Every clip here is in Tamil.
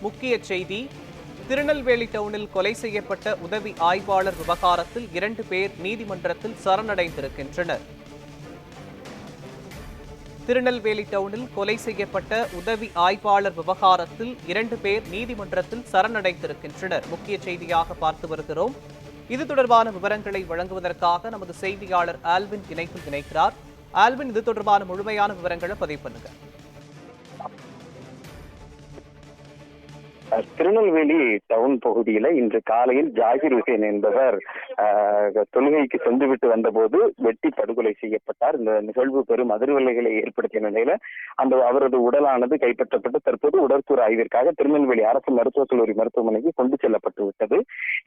முக்கிய செய்தி. திருநெல்வேலி டவுனில் கொலை செய்யப்பட்ட உதவி ஆய்வாளர் விவகாரத்தில் 2 பேர் நீதிமன்றத்தில் சரணடைந்திருக்கின்றனர். திருநெல்வேலி டவுனில் கொலை செய்யப்பட்ட உதவி ஆய்வாளர் விவகாரத்தில் 2 பேர் நீதிமன்றத்தில் சரணடைந்திருக்கின்றனர். முக்கிய செய்தியாக பார்த்து வருகிறோம். இது தொடர்பான விவரங்களை வழங்குவதற்காக நமது செய்தியாளர் ஆல்வின் இணைப்பில் இணைக்கிறார். ஆல்வின், இது தொடர்பான முழுமையான விவரங்களை பதிவு பண்ணுங்க. திருநெல்வேலி டவுன் பகுதியில இன்று காலையில் ஜாகிர் ஹுசேன் என்பவர் தொழுகைக்கு சென்றுவிட்டு வந்தபோது வெட்டி படுகொலை செய்யப்பட்டார். இந்த நிகழ்வு பெரும் அதிர்வலைகளை ஏற்படுத்திய நிலையில அவரது உடலானது கைப்பற்றப்பட்டு தற்போது உடற்கூறு ஆய்விற்காக திருநெல்வேலி அரசு மருத்துவக் கல்லூரி மருத்துவமனைக்கு கொண்டு செல்லப்பட்டு விட்டது.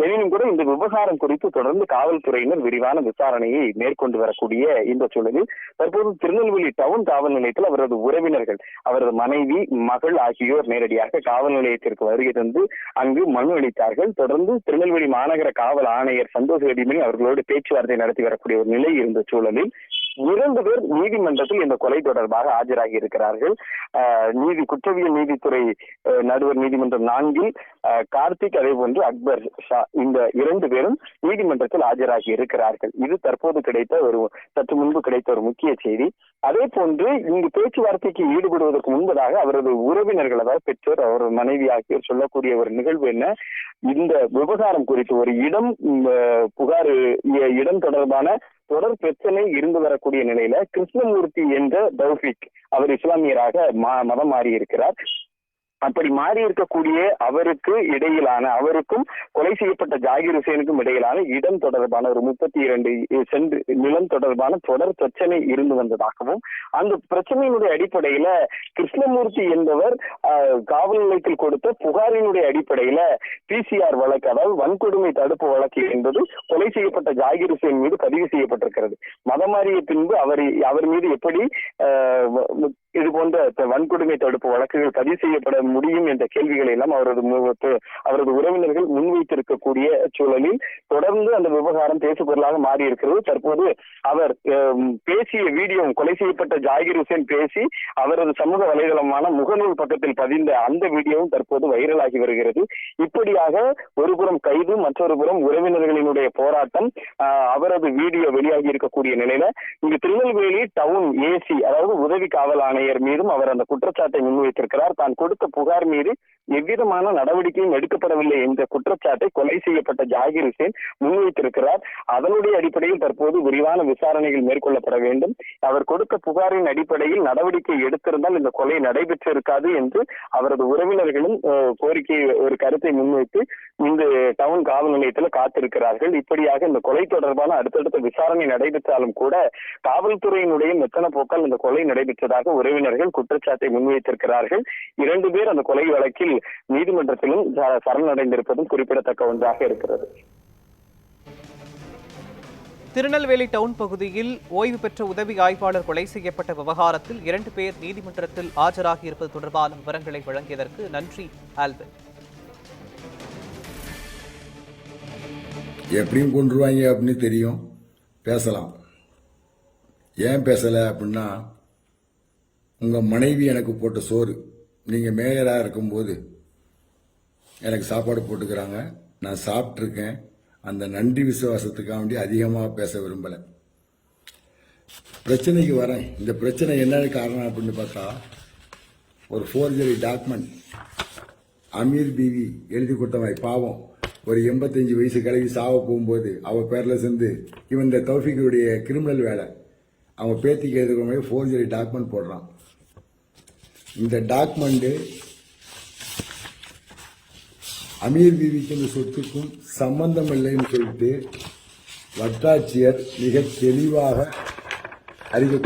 எனினும் கூட இந்த விவகாரம் குறித்து தொடர்ந்து காவல்துறையினர் விரிவான விசாரணையை மேற்கொண்டு வரக்கூடிய இந்த சூழலில் தற்போது திருநெல்வேலி டவுன் காவல் நிலையத்தில் அவரது உறவினர்கள், அவரது மனைவி, மகள் ஆகியோர் நேரடியாக காவல் நிலையத்திற்கு வருகை தந்து அங்கு மனு அளித்தார்கள். தொடர்ந்து திருநெல்வேலி மாநகர காவல் ஆணையர் சந்தோஷ் ரெட்டிமணி அவர்களோடு பேச்சுவார்த்தை நடத்தி வரக்கூடிய ஒரு நிலை இருந்த சூழலில் 2 பேர் நீதிமன்றத்தில் இந்த கொலை தொடர்பாக ஆஜராகி இருக்கிறார்கள். குற்றவியல் நீதித்துறை நடுவர் நீதிமன்றம் 4 கார்த்திக், அதே போன்று அக்பர் ஷா, இந்த 2 பேரும் நீதிமன்றத்தில் ஆஜராகி இருக்கிறார்கள். இது தற்போது சற்று முன்பு கிடைத்த ஒரு முக்கிய செய்தி. அதே போன்று இங்கு பேச்சுவார்த்தைக்கு ஈடுபடுவதற்கு முன்பதாக அவரது உறவினர்கள், அதாவது பெற்றோர், அவரது மனைவி ஆகியோர் சொல்லக்கூடிய ஒரு நிகழ்வு என்ன, இந்த விவகாரம் குறித்து ஒரு இடம் தொடர்பான தொடர் பிரச்சனை இருந்து வரக்கூடிய நிலையில கிருஷ்ணமூர்த்தி என்ற தௌஃபிக், அவர் இஸ்லாமியராக மதம் மாறி இருக்கிறார். அப்படி மாறி இருக்கக்கூடிய அவருக்கும் கொலை செய்யப்பட்ட ஜாகிர் ஹுசேனுக்கும் இடையிலான இடம் தொடர்பான ஒரு 32 சென்ட் நிலம் தொடர்பான தொடர் பிரச்சனை இருந்து வந்ததாகவும், அந்த பிரச்சனையினுடைய அடிப்படையில கிருஷ்ணமூர்த்தி என்பவர் காவல் நிலையத்தில் கொடுத்த புகாரினுடைய அடிப்படையில PCR வழக்கு, அதாவது வன்கொடுமை தடுப்பு வழக்கு என்பது கொலை செய்யப்பட்ட ஜாகிர் ஹுசேன் மீது பதிவு செய்யப்பட்டிருக்கிறது. மதம் மாறிய பின்பு அவர் மீது எப்படி இது போன்ற வன்கொடுமை தடுப்பு வழக்குகள் பதிவு செய்யப்பட முடியும் என்ற கேள்விகளை எல்லாம் அவரது உறவினர்கள் முன்வைத்திருக்கக்கூடிய சூழலில் தொடர்ந்து அந்த விவகாரம் பேசுபொருளாக மாறி இருக்கிறது. தற்போது அவர் பேசிய வீடியோ, கொலை செய்யப்பட்ட ஜாகிர் ஹுசேன் பேசி அவரது சமூக வலைதளமான முகநூல் பக்கத்தில் பதிந்த அந்த வீடியோவும் தற்போது வைரலாகி வருகிறது. இப்படியாக ஒருபுறம் கைது, மற்றொரு புறம் உறவினர்களினுடைய போராட்டம், அவரது வீடியோ வெளியாகி இருக்கக்கூடிய நிலையில இங்கு திருநெல்வேலி டவுன் AC, அதாவது உதவி காவல் ஆணையர் மீதும் அவர் அந்த குற்றச்சாட்டை முன்வைத்திருக்கிறார். தான் கொடுத்த புகார் மீது எவ்விதமான நடவடிக்கையும் எடுக்கப்படவில்லை என்ற குற்றச்சாட்டை கொலை செய்யப்பட்ட ஜாகிர் ஹுசேன் முன்வைத்திருக்கிறார். அதனுடைய அடிப்படையில் தற்போது விரிவான விசாரணைகள் மேற்கொள்ளப்பட வேண்டும். அவர் கொடுத்த புகாரின் அடிப்படையில் நடவடிக்கை எடுத்திருந்தால் இந்த கொலை நடைபெற்றிருக்காது என்று அவரது உறவினர்களும் ஒரு கருத்தை முன்வைத்து இந்த டவுன் காவல் நிலையத்தில் காத்திருக்கிறார்கள். இப்படியாக இந்த கொலை தொடர்பான அடுத்தடுத்த விசாரணை நடைபெற்றாலும் கூட காவல்துறையினுடைய மெத்தன போக்கால் இந்த கொலை நடைபெற்றதாக உறவினர்கள் குற்றச்சாட்டை முன்வைத்திருக்கிறார்கள். 2 பேர் அந்த கொலை வழக்கில் நீதிமன்றத்திலும் சரணடைந்திருப்பதும் குறிப்பிடத்தக்க ஒன்றாக இருக்கிறது. திருநெல்வேலி டவுன் பகுதியில் ஓய்வு பெற்ற உதவி ஆய்வாளர் கொலை செய்யப்பட்ட விவகாரத்தில் 2 பேர் நீதிமன்றத்தில் ஆஜராகி இருப்பது தொடர்பான விவரங்களை வழங்கியதற்கு நன்றி ஆல்வின். எப்படியும் கொண்டுருவாங்க அப்படின்னு தெரியும், பேசலாம். ஏன் பேசலை அப்படின்னா, உங்கள் மனைவி எனக்கு போட்ட சோறு, நீங்கள் மேயராக இருக்கும்போது எனக்கு சாப்பாடு போட்டுக்கிறாங்க, நான் சாப்பிட்ருக்கேன். அந்த நன்றி விசுவாசத்துக்காக வேண்டி அதிகமாக பேச விரும்பலை. பிரச்சனைக்கு வரேன். இந்த பிரச்சனை என்ன காரணம் அப்படின்னு பார்த்தா, ஒரு ஃபோர்ஜரி டாக்குமெண்ட் அமீர் பிவி எழுதி கொடுத்தவன் பாவம், ஒரு 85 வயசு கிளவி சாவ போகும்போது அவள் பேரில் சேர்ந்து இவன் இந்த தௌஃபிக்குடைய கிரிமினல் வேலை அவன் பேத்திக்கு எழுதுகிற மாதிரி ஃபோர்ஜரி டாக்குமெண்ட் போடுறான். இந்த டாக்குமெண்ட் அமீர் பிவிக்கு இந்த சொத்துக்கும் சம்பந்தம் இல்லைன்னு சொல்லிட்டு வட்டாட்சியர் மிக தெளிவாக அறிக்கை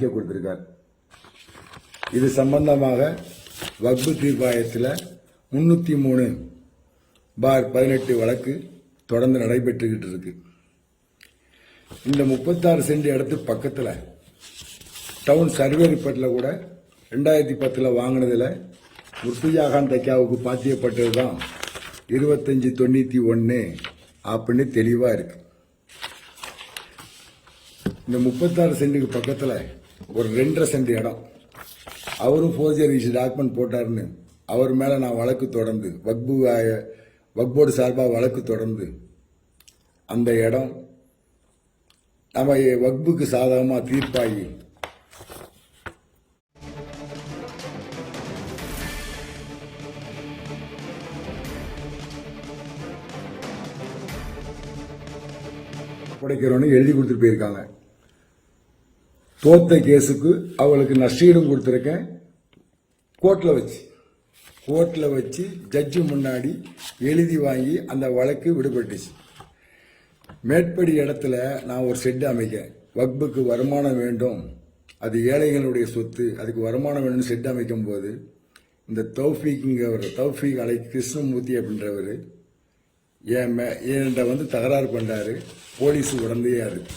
கொடுத்திருக்கார். இது சம்பந்தமாக வக்பு தீர்ப்பாயத்தில் 303/18 வழக்கு தொடர்ந்து நடைபெற்றுக்கிட்டு இருக்கு. இந்த 36 சென்ட் இடத்து பக்கத்தில் டவுன் சர்வே ரிப்போர்ட்டில் கூட 2010 வாங்கினதில் முர்த்துஜாகான் தைக்காவுக்கு பாத்தியப்பட்டது தான் 2591 அப்படின்னு தெளிவாக இருக்கு. இந்த 36 சென்ட்டுக்கு பக்கத்தில் ஒரு 2.5 சென்ட் இடம் அவரும் ஃபோர்ஜரி டாக்குமெண்ட் போட்டாருன்னு அவர் மேலே நான் வழக்கு தொடர்ந்து வக்போர்டு சார்பாக வழக்கு தொடர்ந்து அந்த இடம் நம்ம வக்புக்கு சாதகமாக தீர்ப்பாகி படைக்கிறோன்னு எழுதி கொடுத்துட்டு போயிருக்காங்க. தோத்த கேஸுக்கு அவளுக்கு நஷ்டீடும் கொடுத்துருக்கேன். கோர்ட்டில் வச்சு ஜட்ஜு முன்னாடி எழுதி வாங்கி அந்த வழக்கு விடுபட்டுச்சு. மேற்படி இடத்துல நான் ஒரு ஷெட் அமைக்கேன். வக்புக்கு வருமானம் வேண்டும், அது ஏழைகளுடைய சொத்து, அதுக்கு வருமானம் வேணும்னு ஷெட் அமைக்கும் போது இந்த தௌஃபீக் அலை கிருஷ்ணமூர்த்தி அப்படின்றவர் என்கிட்ட வந்து தகராறு பண்ணாரு. போலீஸ் உடந்தையா இருக்கு.